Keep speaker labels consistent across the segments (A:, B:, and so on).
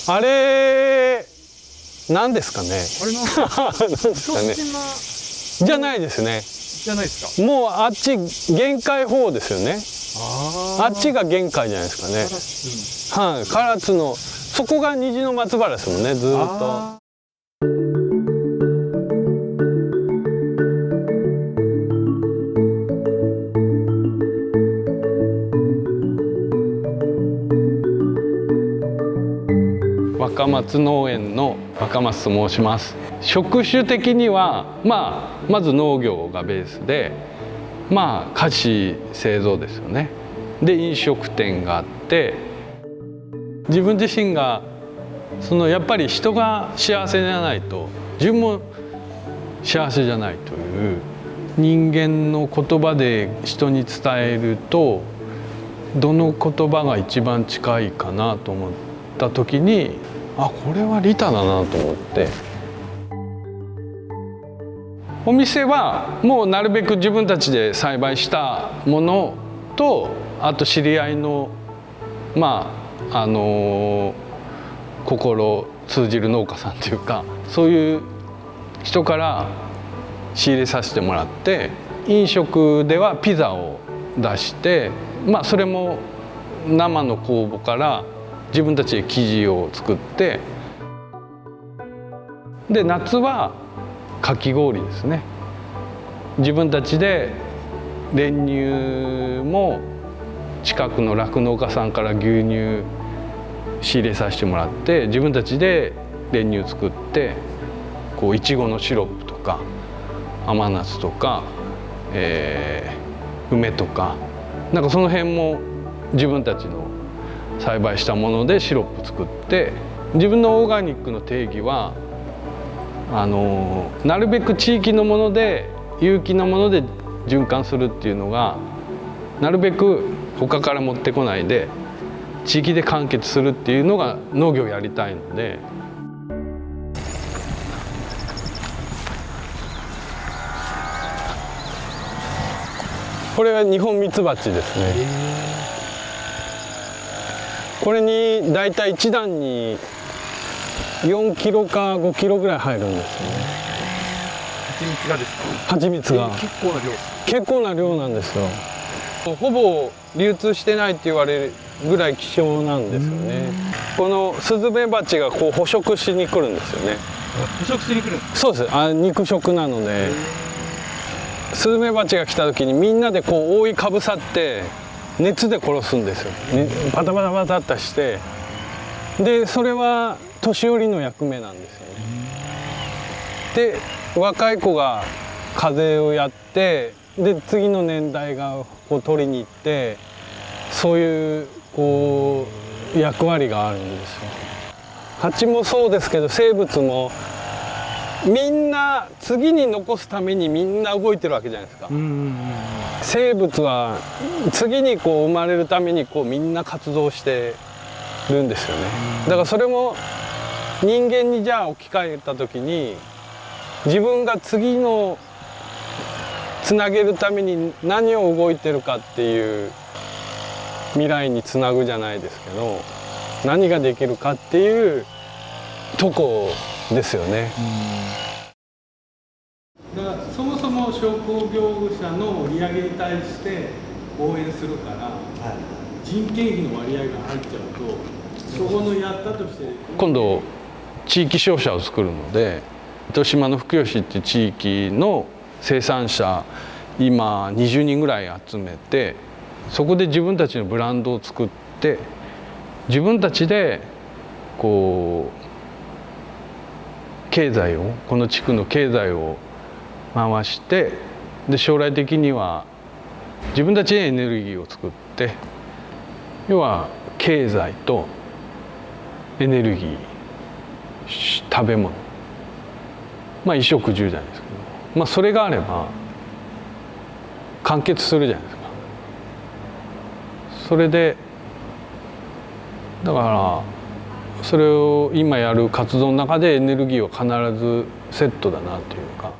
A: あれ何ですかね。
B: あれなん
A: ですかね。じゃないですね。
B: じゃないですか。
A: もうあっち玄海方ですよね。あっちが玄海じゃないですかね。はい、唐津のそこが虹の松原ですもんね、ずっと。若松農園の若松と申します。職種的には、まず農業がベースで、菓子製造ですよね。で飲食店があって、自分自身がやっぱり人が幸せじゃないと自分も幸せじゃないという人間の言葉で人に伝えるとどの言葉が一番近いかなと思った時に、これは利他だなと思って、お店はもうなるべく自分たちで栽培したものと、あと知り合いの心通じる農家さんというか、そういう人から仕入れさせてもらって、飲食ではピザを出して、それも生の酵母から自分たちで生地を作って、で夏はかき氷ですね。自分たちで練乳も近くの酪農家さんから牛乳仕入れさせてもらって、自分たちで練乳作って、いちごのシロップとか甘夏とか、梅とかその辺も自分たちの栽培したものでシロップ作って、自分のオーガニックの定義はなるべく地域のもので有機のもので循環するっていうのが、なるべく他から持ってこないで地域で完結するっていうのが農業をやりたいので。これはニホンミツバチですね。これにだいたい1段に4キロか5キロぐらい入るんですよね。
B: 蜂蜜がですか？
A: 蜂蜜が
B: 結構な量。
A: 結構な量なんですよ。ほぼ流通してないって言われるぐらい希少なんですよね。このスズメバチが捕食しに来るんですよね。
B: 捕食しに来るんですか？
A: そうです。肉食なので、スズメバチが来た時にみんなで覆いかぶさって熱で殺すんですよ、バタバタバタっとして。でそれは年寄りの役目なんですよね。で若い子が風をやって、で次の年代が取りに行って、そういう役割があるんですよ。蜂もそうですけど、生物もみんな次に残すためにみんな動いてるわけじゃないですか。生物は次に生まれるためにみんな活動してるんですよね。だからそれも人間にじゃあ置き換えた時に、自分が次のつなげるために何を動いてるかっていう未来につなぐじゃないですけど、何ができるかっていうとこですよね。だからそもそも商工業者の売り上げに対して応援するから、人件費の割合が入っちゃうと、そこのやったとして今度地域商社を作るので、糸島の福吉っていう地域の生産者今20人ぐらい集めて、そこで自分たちのブランドを作って、自分たちで経済を、この地区の経済を回して、で将来的には自分たちでエネルギーを作って、要は経済とエネルギー、食べ物、衣食住じゃないですけど、それがあれば完結するじゃないですか。それでだからそれを今やる活動の中でエネルギーは必ずセットだなというか。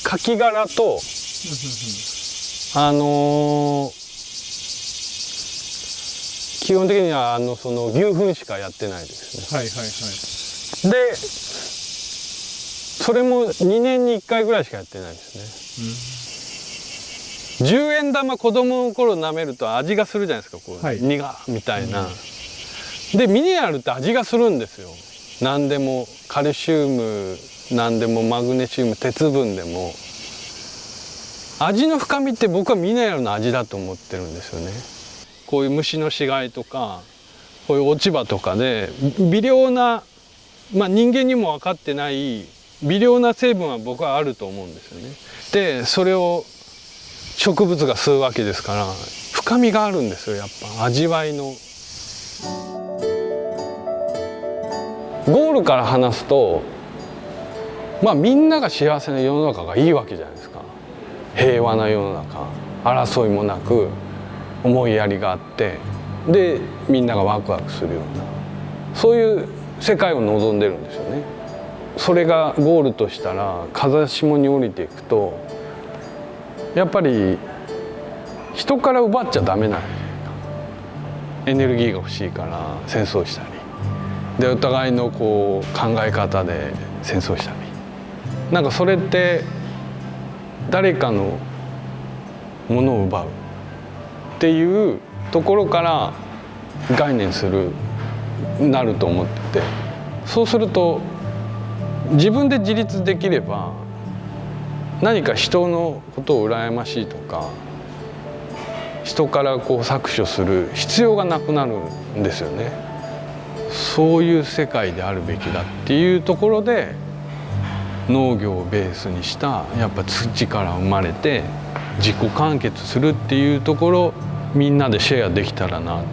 A: カキ殻と基本的にはその牛糞しかやってないですね。
B: はいはいはい。
A: でそれも2年に1回ぐらいしかやってないですね。10円玉子供の頃舐めると味がするじゃないですか、こう、はい、苦みたいな、でミネラルって味がするんですよ。何でもカルシウム、何でもマグネシウム、鉄分でも味の深みって僕はミネラルの味だと思ってるんですよね。こういう虫の死骸とかこういう落ち葉とかで微量な、まあ、人間にも分かってない微量な成分は僕はあると思うんですよね。でそれを植物が吸うわけですから深みがあるんですよ、やっぱ味わいの。ゴールから話すと、まあみんなが幸せな世の中がいいわけじゃないですか。平和な世の中、争いもなく思いやりがあって、でみんながワクワクするような、そういう世界を望んでるんですよね。それがゴールとしたら風下に降りていくとやっぱり人から奪っちゃダメなんじゃないか。エネルギーが欲しいから戦争したりで、お互いのこう考え方で戦争したり、なんかそれって誰かのものを奪うっていうところから概念なると思ってて、そうすると自分で自立できれば何か人のことを羨ましいとか人からこう搾取する必要がなくなるんですよね。そういう世界であるべきだっていうところで農業をベースにしたやっぱ土から生まれて自己完結するっていうところみんなでシェアできたらな。